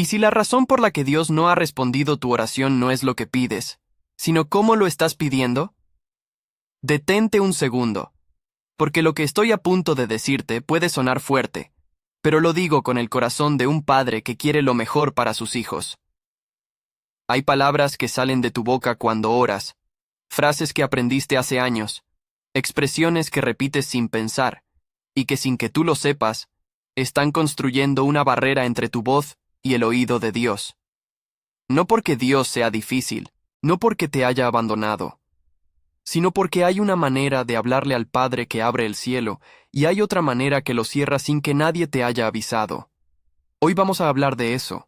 Y si la razón por la que Dios no ha respondido tu oración no es lo que pides, sino cómo lo estás pidiendo, detente un segundo, porque lo que estoy a punto de decirte puede sonar fuerte, pero lo digo con el corazón de un padre que quiere lo mejor para sus hijos. Hay palabras que salen de tu boca cuando oras, frases que aprendiste hace años, expresiones que repites sin pensar, y que sin que tú lo sepas, están construyendo una barrera entre tu voz y el oído de Dios. No porque Dios sea difícil, no porque te haya abandonado, sino porque hay una manera de hablarle al Padre que abre el cielo, y hay otra manera que lo cierra sin que nadie te haya avisado. Hoy vamos a hablar de eso.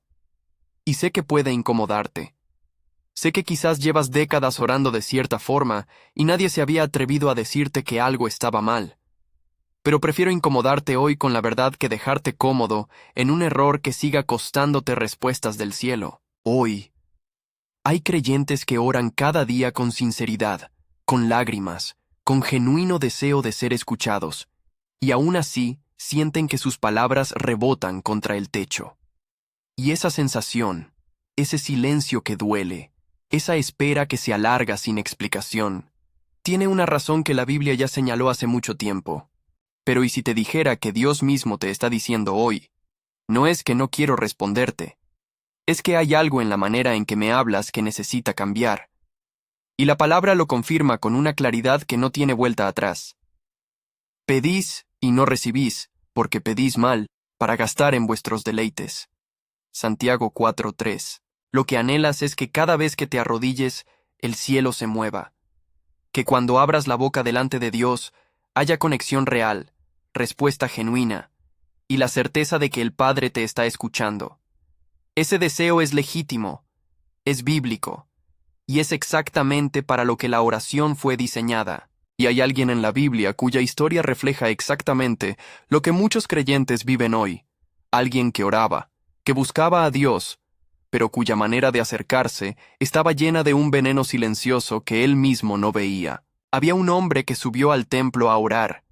Y sé que puede incomodarte. Sé que quizás llevas décadas orando de cierta forma, y nadie se había atrevido a decirte que algo estaba mal. Pero prefiero incomodarte hoy con la verdad que dejarte cómodo en un error que siga costándote respuestas del cielo. Hoy, hay creyentes que oran cada día con sinceridad, con lágrimas, con genuino deseo de ser escuchados, y aún así sienten que sus palabras rebotan contra el techo. Y esa sensación, ese silencio que duele, esa espera que se alarga sin explicación, tiene una razón que la Biblia ya señaló hace mucho tiempo. Pero ¿y si te dijera que Dios mismo te está diciendo hoy? No es que no quiero responderte. Es que hay algo en la manera en que me hablas que necesita cambiar. Y la palabra lo confirma con una claridad que no tiene vuelta atrás. Pedís y no recibís, porque pedís mal, para gastar en vuestros deleites. Santiago 4:3. Lo que anhelas es que cada vez que te arrodilles, el cielo se mueva. Que cuando abras la boca delante de Dios, haya conexión real, respuesta genuina, y la certeza de que el Padre te está escuchando. Ese deseo es legítimo, es bíblico, y es exactamente para lo que la oración fue diseñada. Y hay alguien en la Biblia cuya historia refleja exactamente lo que muchos creyentes viven hoy. Alguien que oraba, que buscaba a Dios, pero cuya manera de acercarse estaba llena de un veneno silencioso que él mismo no veía. Había un hombre que subió al templo a orar.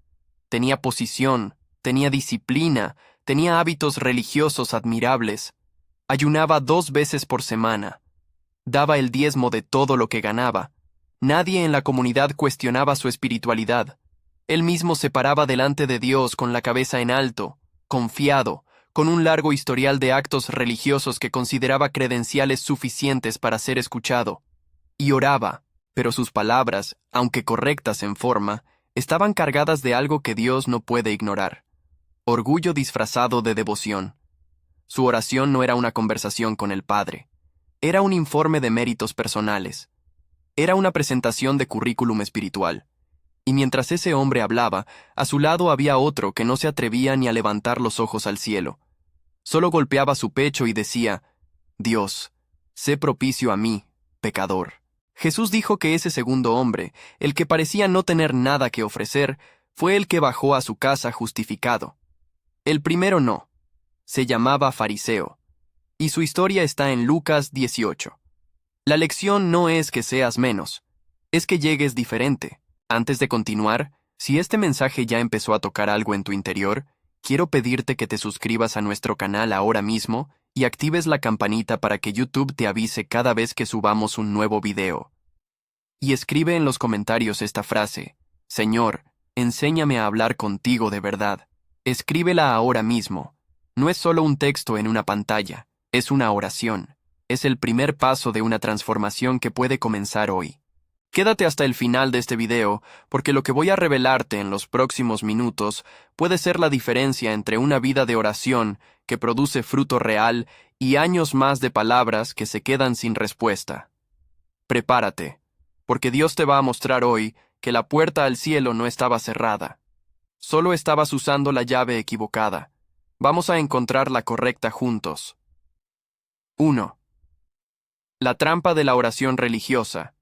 Tenía posición, tenía disciplina, tenía hábitos religiosos admirables. Ayunaba 2 veces por semana. Daba el diezmo de todo lo que ganaba. Nadie en la comunidad cuestionaba su espiritualidad. Él mismo se paraba delante de Dios con la cabeza en alto, confiado, con un largo historial de actos religiosos que consideraba credenciales suficientes para ser escuchado. Y oraba, pero sus palabras, aunque correctas en forma, estaban cargadas de algo que Dios no puede ignorar. Orgullo disfrazado de devoción. Su oración no era una conversación con el Padre. Era un informe de méritos personales. Era una presentación de currículum espiritual. Y mientras ese hombre hablaba, a su lado había otro que no se atrevía ni a levantar los ojos al cielo. Solo golpeaba su pecho y decía, Dios, sé propicio a mí, pecador. Jesús dijo que ese segundo hombre, el que parecía no tener nada que ofrecer, fue el que bajó a su casa justificado. El primero no. Se llamaba fariseo. Y su historia está en Lucas 18. La lección no es que seas menos, es que llegues diferente. Antes de continuar, si este mensaje ya empezó a tocar algo en tu interior, quiero pedirte que te suscribas a nuestro canal ahora mismo y actives la campanita para que YouTube te avise cada vez que subamos un nuevo video. Y escribe en los comentarios esta frase: Señor, enséñame a hablar contigo de verdad. Escríbela ahora mismo. No es solo un texto en una pantalla, es una oración. Es el primer paso de una transformación que puede comenzar hoy. Quédate hasta el final de este video, porque lo que voy a revelarte en los próximos minutos puede ser la diferencia entre una vida de oración que produce fruto real y años más de palabras que se quedan sin respuesta. Prepárate, porque Dios te va a mostrar hoy que la puerta al cielo no estaba cerrada. Solo estabas usando la llave equivocada. Vamos a encontrar la correcta juntos. 1. La trampa de la oración religiosa.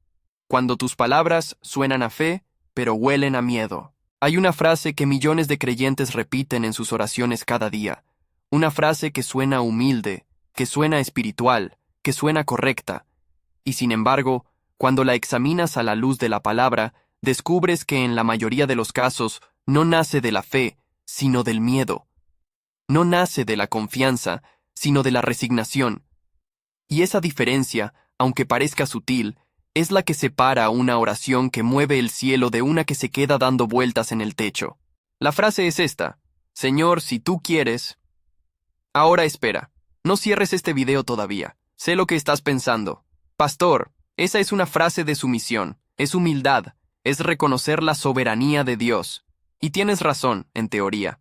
Cuando tus palabras suenan a fe, pero huelen a miedo. Hay una frase que millones de creyentes repiten en sus oraciones cada día. Una frase que suena humilde, que suena espiritual, que suena correcta. Y sin embargo, cuando la examinas a la luz de la palabra, descubres que en la mayoría de los casos no nace de la fe, sino del miedo. No nace de la confianza, sino de la resignación. Y esa diferencia, aunque parezca sutil, es la que separa una oración que mueve el cielo de una que se queda dando vueltas en el techo. La frase es esta: Señor, si tú quieres... Ahora espera, no cierres este video todavía. Sé lo que estás pensando. Pastor, esa es una frase de sumisión, es humildad, es reconocer la soberanía de Dios. Y tienes razón, en teoría.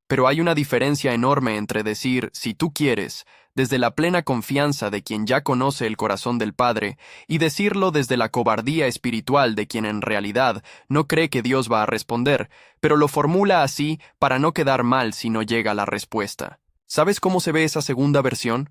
Pero hay una diferencia enorme entre decir, si tú quieres, desde la plena confianza de quien ya conoce el corazón del Padre, y decirlo desde la cobardía espiritual de quien en realidad no cree que Dios va a responder, pero lo formula así para no quedar mal si no llega la respuesta. ¿Sabes cómo se ve esa segunda versión?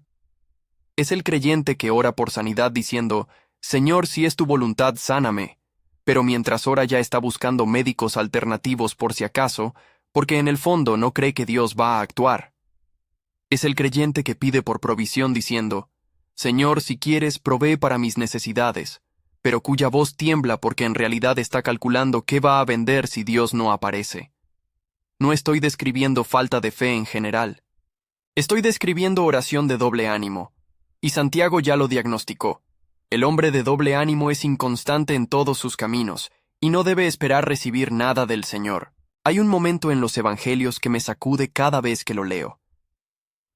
Es el creyente que ora por sanidad diciendo, Señor, si es tu voluntad, sáname. Pero mientras ora ya está buscando médicos alternativos por si acaso, porque en el fondo no cree que Dios va a actuar. Es el creyente que pide por provisión diciendo, Señor, si quieres, provee para mis necesidades, pero cuya voz tiembla porque en realidad está calculando qué va a vender si Dios no aparece. No estoy describiendo falta de fe en general. Estoy describiendo oración de doble ánimo, y Santiago ya lo diagnosticó. El hombre de doble ánimo es inconstante en todos sus caminos, y no debe esperar recibir nada del Señor. Hay un momento en los Evangelios que me sacude cada vez que lo leo.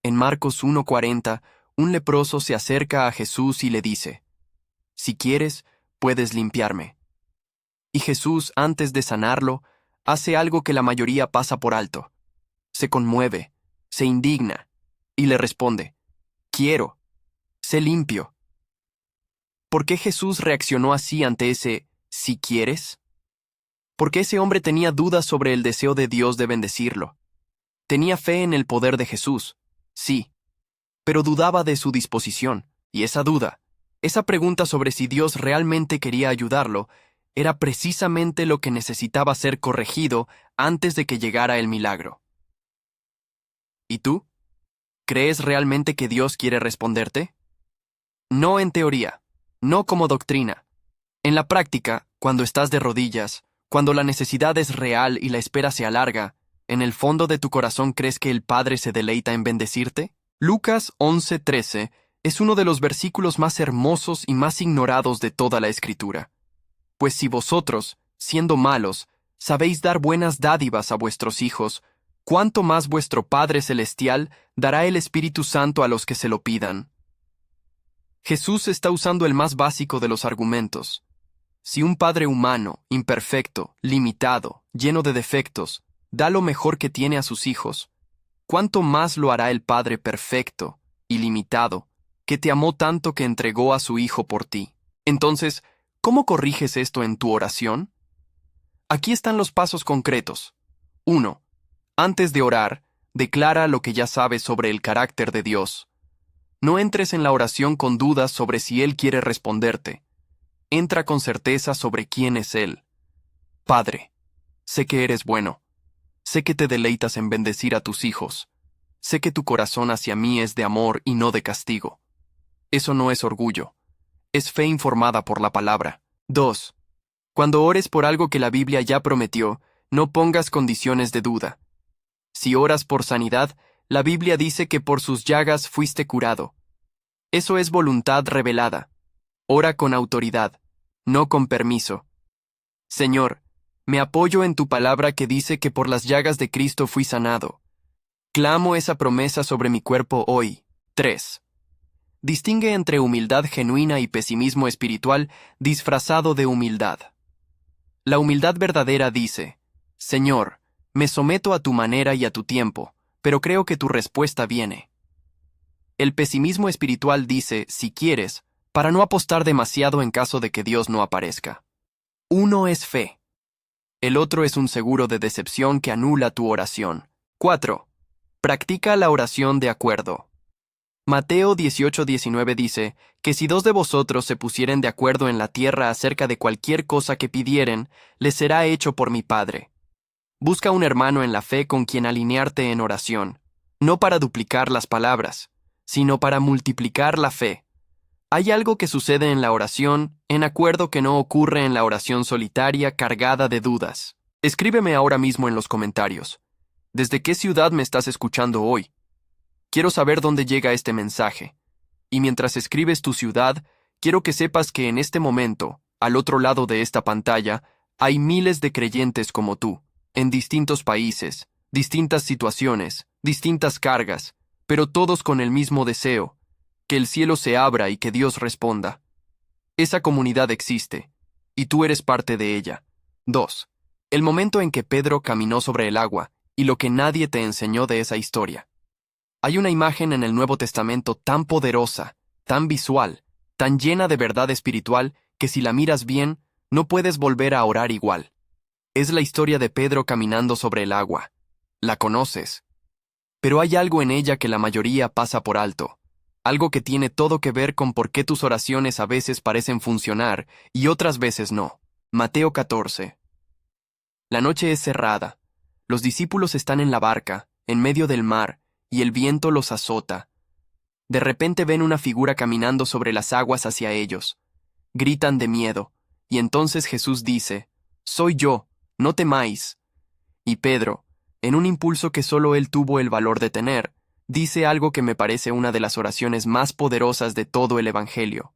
En Marcos 1:40, un leproso se acerca a Jesús y le dice, Si quieres, puedes limpiarme. Y Jesús, antes de sanarlo, hace algo que la mayoría pasa por alto. Se conmueve, se indigna, y le responde, Quiero, sé limpio. ¿Por qué Jesús reaccionó así ante ese «si quieres»? Porque ese hombre tenía dudas sobre el deseo de Dios de bendecirlo. Tenía fe en el poder de Jesús, sí, pero dudaba de su disposición, y esa duda, esa pregunta sobre si Dios realmente quería ayudarlo, era precisamente lo que necesitaba ser corregido antes de que llegara el milagro. ¿Y tú? ¿Crees realmente que Dios quiere responderte? No en teoría, no como doctrina. En la práctica, cuando estás de rodillas, cuando la necesidad es real y la espera se alarga, ¿en el fondo de tu corazón crees que el Padre se deleita en bendecirte? Lucas 11:13 es uno de los versículos más hermosos y más ignorados de toda la Escritura. Pues si vosotros, siendo malos, sabéis dar buenas dádivas a vuestros hijos, ¿cuánto más vuestro Padre Celestial dará el Espíritu Santo a los que se lo pidan? Jesús está usando el más básico de los argumentos. Si un padre humano, imperfecto, limitado, lleno de defectos, da lo mejor que tiene a sus hijos, ¿cuánto más lo hará el Padre perfecto, ilimitado, que te amó tanto que entregó a su Hijo por ti? Entonces, ¿cómo corriges esto en tu oración? Aquí están los pasos concretos. 1. Antes de orar, declara lo que ya sabes sobre el carácter de Dios. No entres en la oración con dudas sobre si Él quiere responderte. Entra con certeza sobre quién es Él. Padre, sé que eres bueno. Sé que te deleitas en bendecir a tus hijos. Sé que tu corazón hacia mí es de amor y no de castigo. Eso no es orgullo. Es fe informada por la palabra. 2. Cuando ores por algo que la Biblia ya prometió, no pongas condiciones de duda. Si oras por sanidad, la Biblia dice que por sus llagas fuiste curado. Eso es voluntad revelada. Ora con autoridad, no con permiso. Señor, me apoyo en tu palabra que dice que por las llagas de Cristo fui sanado. Clamo esa promesa sobre mi cuerpo hoy. 3. Distingue entre humildad genuina y pesimismo espiritual disfrazado de humildad. La humildad verdadera dice, Señor, me someto a tu manera y a tu tiempo, pero creo que tu respuesta viene. El pesimismo espiritual dice, si quieres, para no apostar demasiado en caso de que Dios no aparezca. Uno es fe. El otro es un seguro de decepción que anula tu oración. 4. Practica la oración de acuerdo. Mateo 18:19 dice que si 2 de vosotros se pusieren de acuerdo en la tierra acerca de cualquier cosa que pidieren, les será hecho por mi Padre. Busca un hermano en la fe con quien alinearte en oración, no para duplicar las palabras, sino para multiplicar la fe. Hay algo que sucede en la oración, en acuerdo que no ocurre en la oración solitaria cargada de dudas. Escríbeme ahora mismo en los comentarios. ¿Desde qué ciudad me estás escuchando hoy? Quiero saber dónde llega este mensaje. Y mientras escribes tu ciudad, quiero que sepas que en este momento, al otro lado de esta pantalla, hay miles de creyentes como tú, en distintos países, distintas situaciones, distintas cargas, pero todos con el mismo deseo, que el cielo se abra y que Dios responda. Esa comunidad existe, y tú eres parte de ella. 2. El momento en que Pedro caminó sobre el agua, y lo que nadie te enseñó de esa historia. Hay una imagen en el Nuevo Testamento tan poderosa, tan visual, tan llena de verdad espiritual, que si la miras bien, no puedes volver a orar igual. Es la historia de Pedro caminando sobre el agua. La conoces. Pero hay algo en ella que la mayoría pasa por alto. Algo que tiene todo que ver con por qué tus oraciones a veces parecen funcionar y otras veces no. Mateo 14. La noche es cerrada. Los discípulos están en la barca, en medio del mar, y el viento los azota. De repente ven una figura caminando sobre las aguas hacia ellos. Gritan de miedo, y entonces Jesús dice, «Soy yo, no temáis». Y Pedro, en un impulso que solo él tuvo el valor de tener, dice algo que me parece una de las oraciones más poderosas de todo el Evangelio.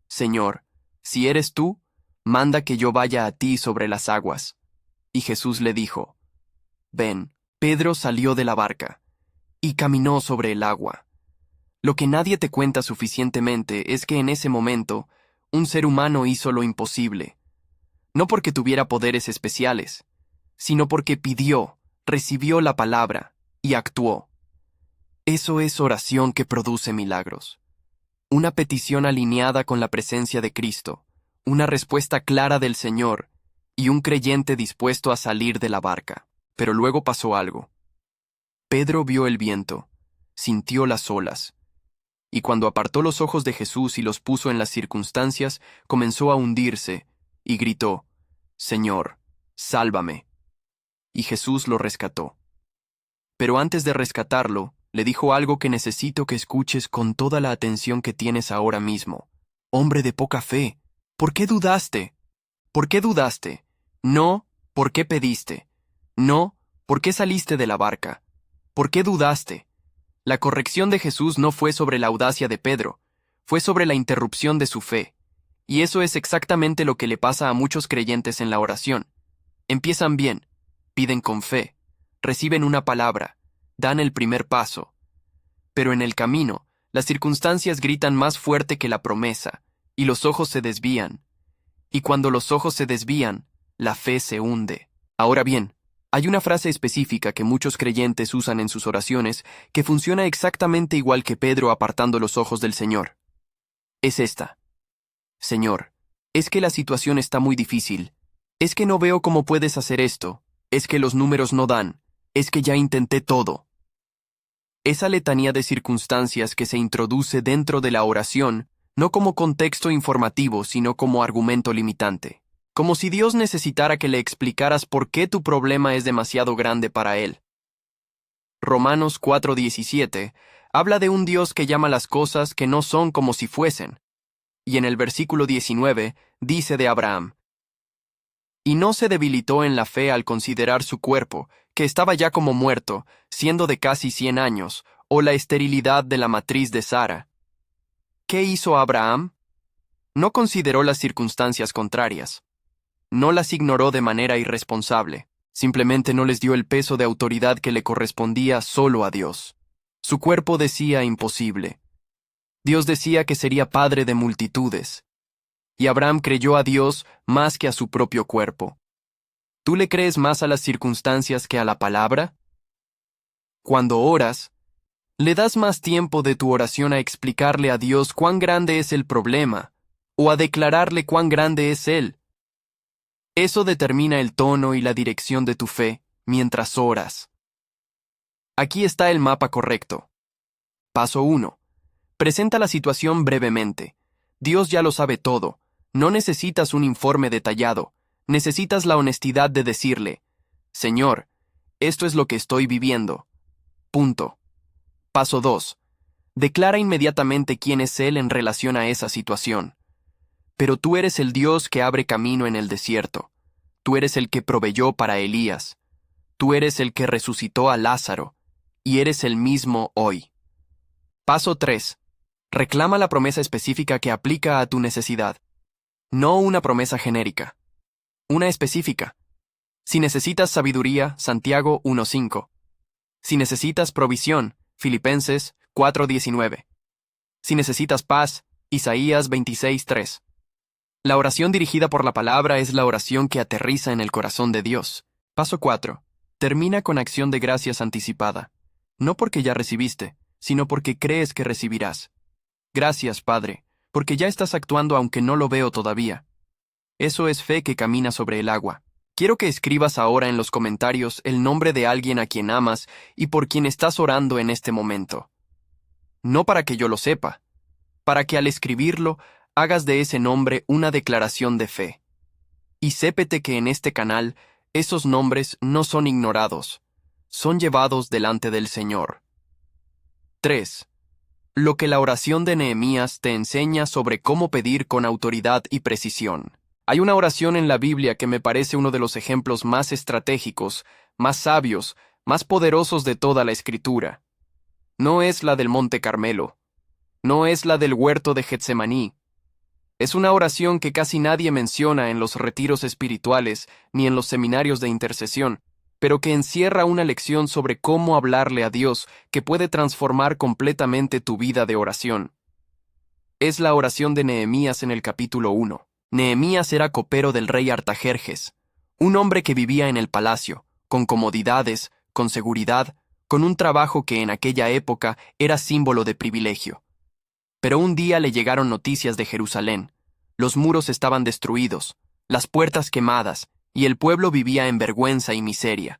«Señor, si eres tú, manda que yo vaya a ti sobre las aguas». Y Jesús le dijo, «Ven». Pedro salió de la barca y caminó sobre el agua. Lo que nadie te cuenta suficientemente es que en ese momento, un ser humano hizo lo imposible. No porque tuviera poderes especiales, sino porque pidió, recibió la palabra y actuó. Eso es oración que produce milagros. Una petición alineada con la presencia de Cristo, una respuesta clara del Señor y un creyente dispuesto a salir de la barca. Pero luego pasó algo. Pedro vio el viento, sintió las olas, y cuando apartó los ojos de Jesús y los puso en las circunstancias, comenzó a hundirse, y gritó, «Señor, sálvame». Y Jesús lo rescató. Pero antes de rescatarlo, le dijo algo que necesito que escuches con toda la atención que tienes ahora mismo. «Hombre de poca fe, ¿por qué dudaste? ¿Por qué dudaste? No, ¿por qué pediste? No, ¿por qué saliste de la barca? ¿Por qué dudaste?» La corrección de Jesús no fue sobre la audacia de Pedro, fue sobre la interrupción de su fe. Y eso es exactamente lo que le pasa a muchos creyentes en la oración. Empiezan bien, piden con fe, reciben una palabra, dan el primer paso. Pero en el camino, las circunstancias gritan más fuerte que la promesa, y los ojos se desvían. Y cuando los ojos se desvían, la fe se hunde. Ahora bien, hay una frase específica que muchos creyentes usan en sus oraciones que funciona exactamente igual que Pedro apartando los ojos del Señor. Es esta. «Señor, es que la situación está muy difícil. Es que no veo cómo puedes hacer esto. Es que los números no dan. Es que ya intenté todo». Esa letanía de circunstancias que se introduce dentro de la oración, no como contexto informativo, sino como argumento limitante. Como si Dios necesitara que le explicaras por qué tu problema es demasiado grande para Él. Romanos 4:17 habla de un Dios que llama las cosas que no son como si fuesen. Y en el versículo 19 dice de Abraham, «Y no se debilitó en la fe al considerar su cuerpo, que estaba ya como muerto, siendo de casi 100 años, o la esterilidad de la matriz de Sara». ¿Qué hizo Abraham? No consideró las circunstancias contrarias. No las ignoró de manera irresponsable, simplemente no les dio el peso de autoridad que le correspondía solo a Dios. Su cuerpo decía imposible. Dios decía que sería padre de multitudes. Y Abraham creyó a Dios más que a su propio cuerpo. ¿Tú le crees más a las circunstancias que a la palabra? Cuando oras, ¿le das más tiempo de tu oración a explicarle a Dios cuán grande es el problema, o a declararle cuán grande es Él? Eso determina el tono y la dirección de tu fe mientras oras. Aquí está el mapa correcto. Paso 1. Presenta la situación brevemente. Dios ya lo sabe todo. No necesitas un informe detallado. Necesitas la honestidad de decirle, «Señor, esto es lo que estoy viviendo». Punto. Paso 2. Declara inmediatamente quién es Él en relación a esa situación. Pero tú eres el Dios que abre camino en el desierto. Tú eres el que proveyó para Elías. Tú eres el que resucitó a Lázaro. Y eres el mismo hoy. Paso 3. Reclama la promesa específica que aplica a tu necesidad. No una promesa genérica. Una específica. Si necesitas sabiduría, Santiago 1:5. Si necesitas provisión, Filipenses 4:19. Si necesitas paz, Isaías 26:3. La oración dirigida por la palabra es la oración que aterriza en el corazón de Dios. Paso 4. Termina con acción de gracias anticipada. No porque ya recibiste, sino porque crees que recibirás. Gracias, Padre, porque ya estás actuando aunque no lo veo todavía. Eso es fe que camina sobre el agua. Quiero que escribas ahora en los comentarios el nombre de alguien a quien amas y por quien estás orando en este momento. No para que yo lo sepa, para que al escribirlo hagas de ese nombre una declaración de fe. Y sépete que en este canal esos nombres no son ignorados, son llevados delante del Señor. 3. Lo que la oración de Nehemías te enseña sobre cómo pedir con autoridad y precisión. Hay una oración en la Biblia que me parece uno de los ejemplos más estratégicos, más sabios, más poderosos de toda la Escritura. No es la del Monte Carmelo. No es la del huerto de Getsemaní. Es una oración que casi nadie menciona en los retiros espirituales ni en los seminarios de intercesión, pero que encierra una lección sobre cómo hablarle a Dios que puede transformar completamente tu vida de oración. Es la oración de Nehemías en el capítulo 1. Nehemías era copero del rey Artajerjes, un hombre que vivía en el palacio, con comodidades, con seguridad, con un trabajo que en aquella época era símbolo de privilegio. Pero un día le llegaron noticias de Jerusalén. Los muros estaban destruidos, las puertas quemadas, y el pueblo vivía en vergüenza y miseria.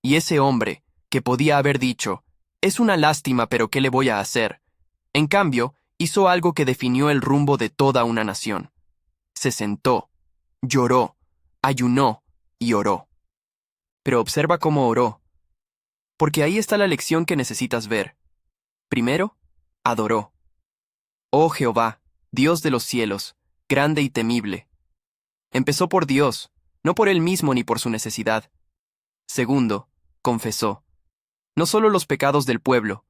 Y ese hombre, que podía haber dicho, es una lástima, pero ¿qué le voy a hacer?, en cambio, hizo algo que definió el rumbo de toda una nación. Se sentó, lloró, ayunó y oró. Pero observa cómo oró, porque ahí está la lección que necesitas ver. Primero, adoró. Oh Jehová, Dios de los cielos, grande y temible. Empezó por Dios, no por él mismo ni por su necesidad. Segundo, confesó. No solo los pecados del pueblo,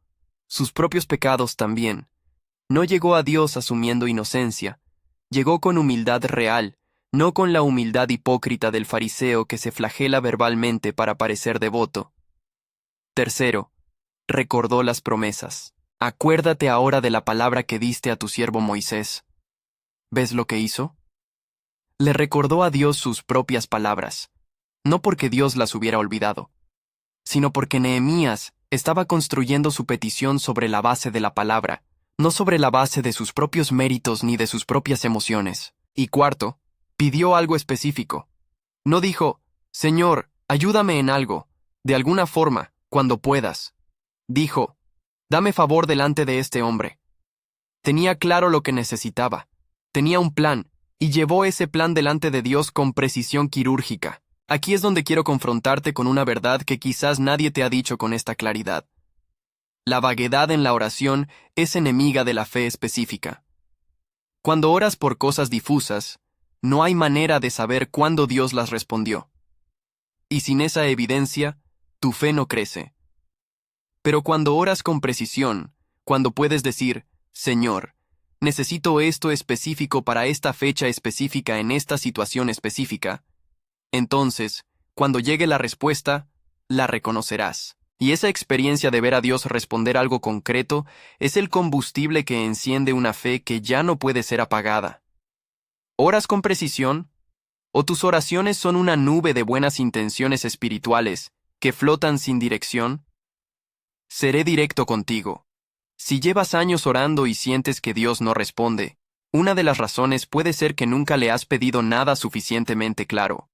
sus propios pecados también. No llegó a Dios asumiendo inocencia. Llegó con humildad real, no con la humildad hipócrita del fariseo que se flagela verbalmente para parecer devoto. Tercero, recordó las promesas. Acuérdate ahora de la palabra que diste a tu siervo Moisés. ¿Ves lo que hizo? Le recordó a Dios sus propias palabras, no porque Dios las hubiera olvidado, sino porque Nehemías estaba construyendo su petición sobre la base de la palabra, no sobre la base de sus propios méritos ni de sus propias emociones. Y cuarto, pidió algo específico. No dijo, Señor, ayúdame en algo, de alguna forma, cuando puedas. Dijo, dame favor delante de este hombre. Tenía claro lo que necesitaba. Tenía un plan, y llevó ese plan delante de Dios con precisión quirúrgica. Aquí es donde quiero confrontarte con una verdad que quizás nadie te ha dicho con esta claridad. La vaguedad en la oración es enemiga de la fe específica. Cuando oras por cosas difusas, no hay manera de saber cuándo Dios las respondió. Y sin esa evidencia, tu fe no crece. Pero cuando oras con precisión, cuando puedes decir, Señor, necesito esto específico para esta fecha específica en esta situación específica, entonces, cuando llegue la respuesta, la reconocerás. Y esa experiencia de ver a Dios responder algo concreto es el combustible que enciende una fe que ya no puede ser apagada. ¿Oras con precisión? ¿O tus oraciones son una nube de buenas intenciones espirituales que flotan sin dirección? Seré directo contigo. Si llevas años orando y sientes que Dios no responde, una de las razones puede ser que nunca le has pedido nada suficientemente claro.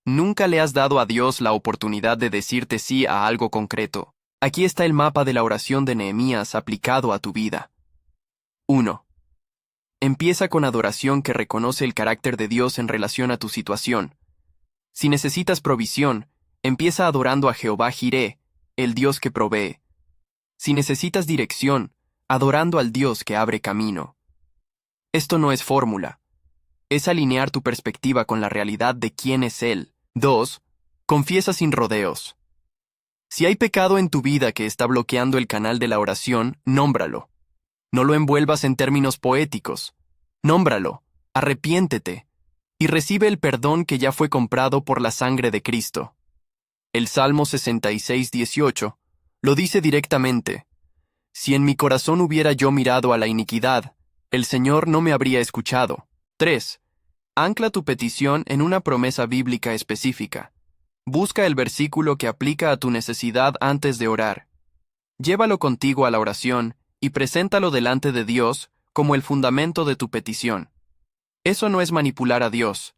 Nunca le has dado a Dios la oportunidad de decirte sí a algo concreto. Aquí está el mapa de la oración de Nehemías aplicado a tu vida. 1. Empieza con adoración que reconoce el carácter de Dios en relación a tu situación. Si necesitas provisión, empieza adorando a Jehová Jireh, el Dios que provee. Si necesitas dirección, adorando al Dios que abre camino. Esto no es fórmula. Es alinear tu perspectiva con la realidad de quién es Él. 2. Confiesa sin rodeos. Si hay pecado en tu vida que está bloqueando el canal de la oración, nómbralo. No lo envuelvas en términos poéticos. Nómbralo, arrepiéntete, y recibe el perdón que ya fue comprado por la sangre de Cristo. El Salmo 66:18 lo dice directamente: si en mi corazón hubiera yo mirado a la iniquidad, el Señor no me habría escuchado. 3. Ancla tu petición en una promesa bíblica específica. Busca el versículo que aplica a tu necesidad antes de orar. Llévalo contigo a la oración y preséntalo delante de Dios como el fundamento de tu petición. Eso no es manipular a Dios.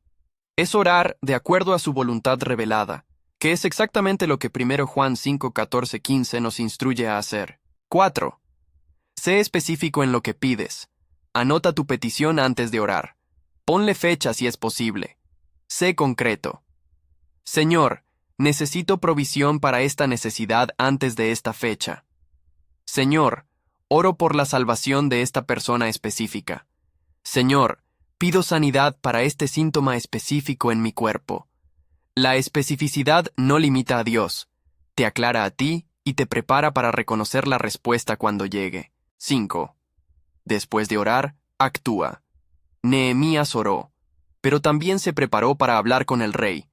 Es orar de acuerdo a su voluntad revelada, que es exactamente lo que 1 Juan 5:14-15 nos instruye a hacer. 4. Sé específico en lo que pides. Anota tu petición antes de orar. Ponle fecha si es posible. Sé concreto. Señor, necesito provisión para esta necesidad antes de esta fecha. Señor, oro por la salvación de esta persona específica. Señor, pido sanidad para este síntoma específico en mi cuerpo. La especificidad no limita a Dios, te aclara a ti y te prepara para reconocer la respuesta cuando llegue. 5. Después de orar, actúa. Nehemías oró, pero también se preparó para hablar con el rey.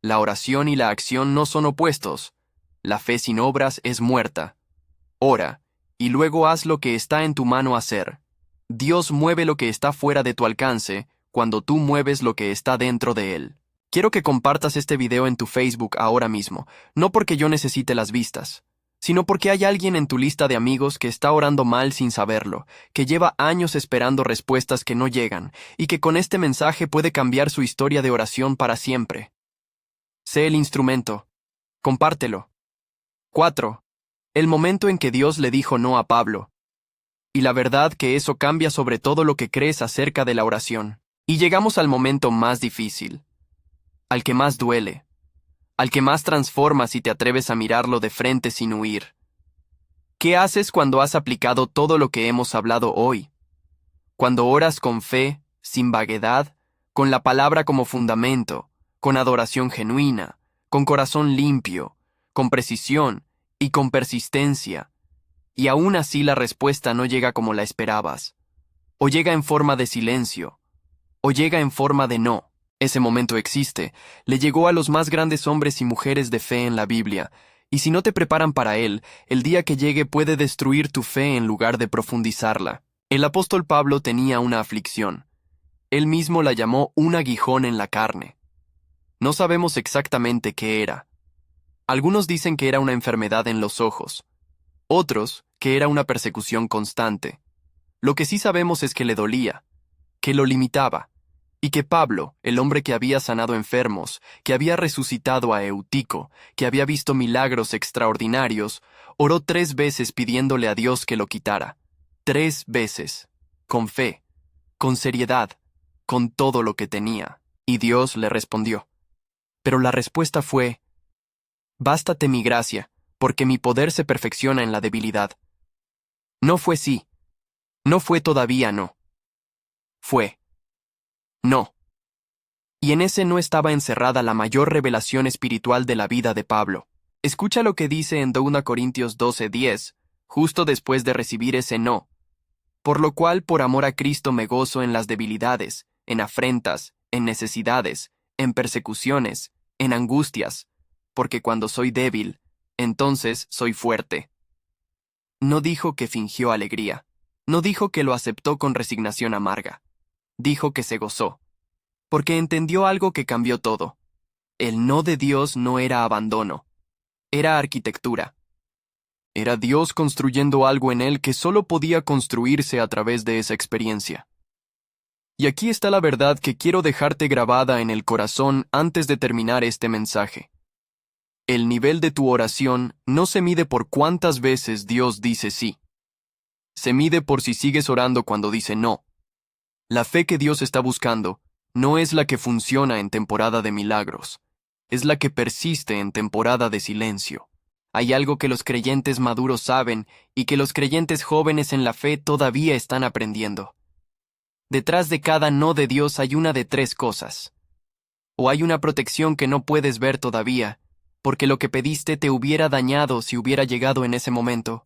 La oración y la acción no son opuestos. La fe sin obras es muerta. Ora, y luego haz lo que está en tu mano hacer. Dios mueve lo que está fuera de tu alcance cuando tú mueves lo que está dentro de él. Quiero que compartas este video en tu Facebook ahora mismo, no porque yo necesite las vistas, sino porque hay alguien en tu lista de amigos que está orando mal sin saberlo, que lleva años esperando respuestas que no llegan, y que con este mensaje puede cambiar su historia de oración para siempre. Sé el instrumento. Compártelo. 4. El momento en que Dios le dijo no a Pablo. Y la verdad que eso cambia sobre todo lo que crees acerca de la oración. Y llegamos al momento más difícil, al que más duele, al que más transforma si te atreves a mirarlo de frente sin huir. ¿Qué haces cuando has aplicado todo lo que hemos hablado hoy? Cuando oras con fe, sin vaguedad, con la palabra como fundamento, con adoración genuina, con corazón limpio, con precisión y con persistencia, y aún así la respuesta no llega como la esperabas, o llega en forma de silencio, o llega en forma de no. Ese momento existe, le llegó a los más grandes hombres y mujeres de fe en la Biblia, y si no te preparan para él, el día que llegue puede destruir tu fe en lugar de profundizarla. El apóstol Pablo tenía una aflicción. Él mismo la llamó un aguijón en la carne. No sabemos exactamente qué era. Algunos dicen que era una enfermedad en los ojos, otros que era una persecución constante. Lo que sí sabemos es que le dolía, que lo limitaba, y que Pablo, el hombre que había sanado enfermos, que había resucitado a Eutico, que había visto milagros extraordinarios, oró 3 veces pidiéndole a Dios que lo quitara. 3 veces, con fe, con seriedad, con todo lo que tenía. Y Dios le respondió. Pero la respuesta fue: bástate mi gracia, porque mi poder se perfecciona en la debilidad. No fue sí. No fue todavía no. Fue no. Y en ese no estaba encerrada la mayor revelación espiritual de la vida de Pablo. Escucha lo que dice en 2 Corintios 12:10, justo después de recibir ese no. Por lo cual, por amor a Cristo me gozo en las debilidades, en afrentas, en necesidades, en persecuciones, en angustias, porque cuando soy débil, entonces soy fuerte. No dijo que fingió alegría. No dijo que lo aceptó con resignación amarga. Dijo que se gozó, porque entendió algo que cambió todo. El no de Dios no era abandono, era arquitectura. Era Dios construyendo algo en él que solo podía construirse a través de esa experiencia. Y aquí está la verdad que quiero dejarte grabada en el corazón antes de terminar este mensaje. El nivel de tu oración no se mide por cuántas veces Dios dice sí. Se mide por si sigues orando cuando dice no. La fe que Dios está buscando no es la que funciona en temporada de milagros, es la que persiste en temporada de silencio. Hay algo que los creyentes maduros saben y que los creyentes jóvenes en la fe todavía están aprendiendo. Detrás de cada no de Dios hay una de 3 cosas. O hay una protección que no puedes ver todavía, porque lo que pediste te hubiera dañado si hubiera llegado en ese momento.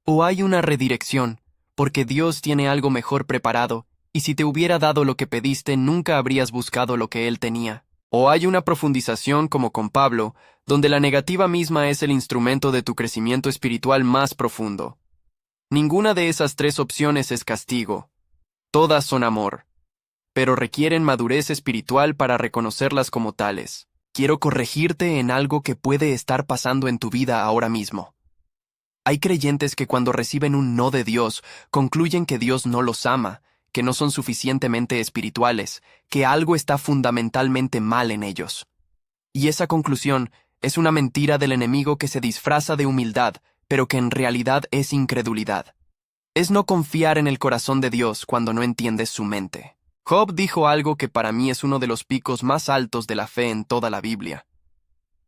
O hay una redirección, porque Dios tiene algo mejor preparado, y si te hubiera dado lo que pediste nunca habrías buscado lo que Él tenía. O hay una profundización como con Pablo, donde la negativa misma es el instrumento de tu crecimiento espiritual más profundo. Ninguna de esas tres opciones es castigo. Todas son amor, pero requieren madurez espiritual para reconocerlas como tales. Quiero corregirte en algo que puede estar pasando en tu vida ahora mismo. Hay creyentes que cuando reciben un no de Dios, concluyen que Dios no los ama, que no son suficientemente espirituales, que algo está fundamentalmente mal en ellos. Y esa conclusión es una mentira del enemigo que se disfraza de humildad, pero que en realidad es incredulidad. Es no confiar en el corazón de Dios cuando no entiendes su mente. Job dijo algo que para mí es uno de los picos más altos de la fe en toda la Biblia.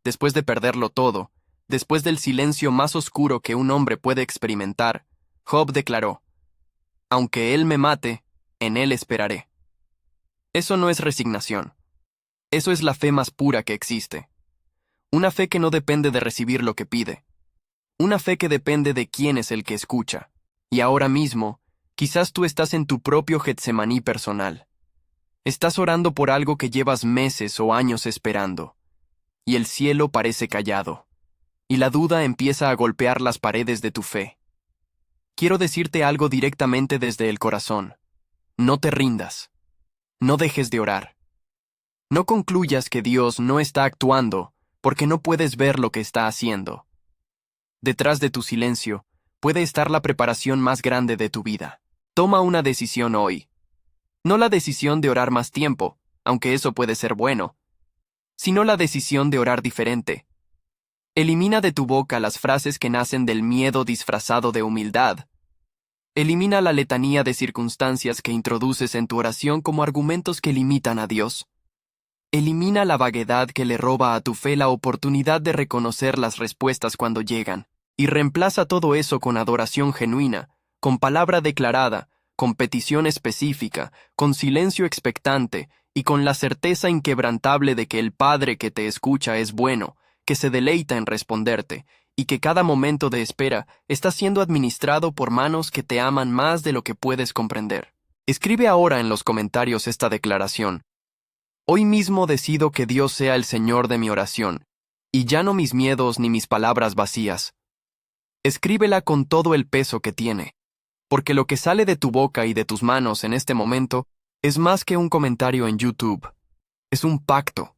Después de perderlo todo, después del silencio más oscuro que un hombre puede experimentar, Job declaró: «Aunque él me mate, en él esperaré». Eso no es resignación. Eso es la fe más pura que existe. Una fe que no depende de recibir lo que pide. Una fe que depende de quién es el que escucha. Y ahora mismo, quizás tú estás en tu propio Getsemaní personal. Estás orando por algo que llevas meses o años esperando. Y el cielo parece callado. Y la duda empieza a golpear las paredes de tu fe. Quiero decirte algo directamente desde el corazón. No te rindas. No dejes de orar. No concluyas que Dios no está actuando porque no puedes ver lo que está haciendo. Detrás de tu silencio puede estar la preparación más grande de tu vida. Toma una decisión hoy. No la decisión de orar más tiempo, aunque eso puede ser bueno, sino la decisión de orar diferente. Elimina de tu boca las frases que nacen del miedo disfrazado de humildad. Elimina la letanía de circunstancias que introduces en tu oración como argumentos que limitan a Dios. Elimina la vaguedad que le roba a tu fe la oportunidad de reconocer las respuestas cuando llegan, y reemplaza todo eso con adoración genuina, con palabra declarada, con petición específica, con silencio expectante y con la certeza inquebrantable de que el Padre que te escucha es bueno, que se deleita en responderte, y que cada momento de espera está siendo administrado por manos que te aman más de lo que puedes comprender. Escribe ahora en los comentarios esta declaración. Hoy mismo decido que Dios sea el Señor de mi oración, y ya no mis miedos ni mis palabras vacías. Escríbela con todo el peso que tiene, porque lo que sale de tu boca y de tus manos en este momento es más que un comentario en YouTube. Es un pacto.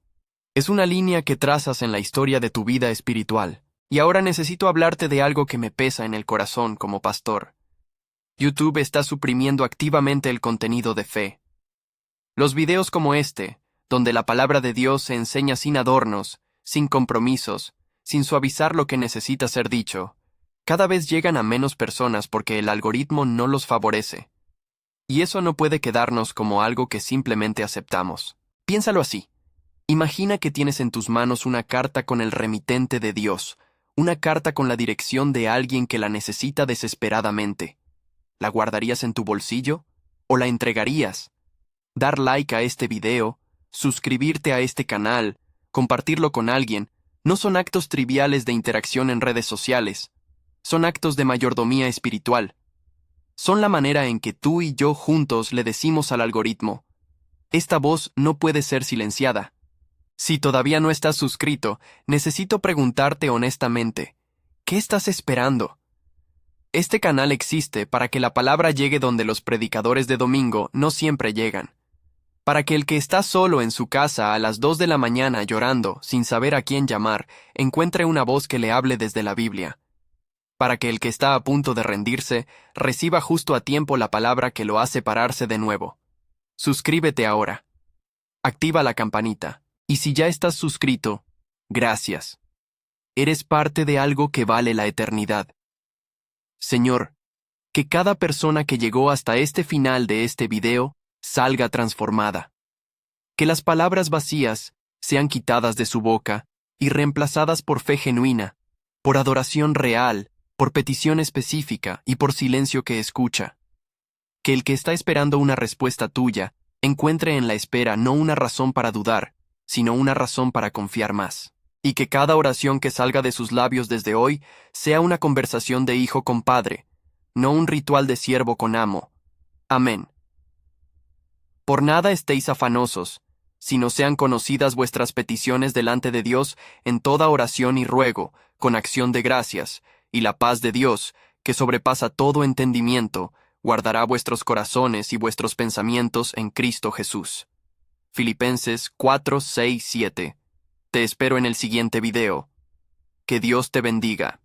Es una línea que trazas en la historia de tu vida espiritual. Y ahora necesito hablarte de algo que me pesa en el corazón como pastor. YouTube está suprimiendo activamente el contenido de fe. Los videos como este, donde la palabra de Dios se enseña sin adornos, sin compromisos, sin suavizar lo que necesita ser dicho, cada vez llegan a menos personas porque el algoritmo no los favorece. Y eso no puede quedarnos como algo que simplemente aceptamos. Piénsalo así. Imagina que tienes en tus manos una carta con el remitente de Dios, una carta con la dirección de alguien que la necesita desesperadamente. ¿La guardarías en tu bolsillo? ¿O la entregarías? Dar like a este video, suscribirte a este canal, compartirlo con alguien, no son actos triviales de interacción en redes sociales. Son actos de mayordomía espiritual. Son la manera en que tú y yo juntos le decimos al algoritmo: esta voz no puede ser silenciada. Si todavía no estás suscrito, necesito preguntarte honestamente, ¿qué estás esperando? Este canal existe para que la palabra llegue donde los predicadores de domingo no siempre llegan. Para que el que está solo en su casa a las 2 de la mañana llorando, sin saber a quién llamar, encuentre una voz que le hable desde la Biblia. Para que el que está a punto de rendirse, reciba justo a tiempo la palabra que lo hace pararse de nuevo. Suscríbete ahora. Activa la campanita. Y si ya estás suscrito, gracias. Eres parte de algo que vale la eternidad. Señor, que cada persona que llegó hasta este final de este video salga transformada. Que las palabras vacías sean quitadas de su boca y reemplazadas por fe genuina, por adoración real, por petición específica y por silencio que escucha. Que el que está esperando una respuesta tuya encuentre en la espera no una razón para dudar, sino una razón para confiar más. y que cada oración que salga de sus labios desde hoy sea una conversación de hijo con padre, no un ritual de siervo con amo. Amén. Por nada estéis afanosos, sino sean conocidas vuestras peticiones delante de Dios en toda oración y ruego, con acción de gracias, y la paz de Dios, que sobrepasa todo entendimiento, guardará vuestros corazones y vuestros pensamientos en Cristo Jesús. Filipenses 4, 6, 7. Te espero en el siguiente video. Que Dios te bendiga.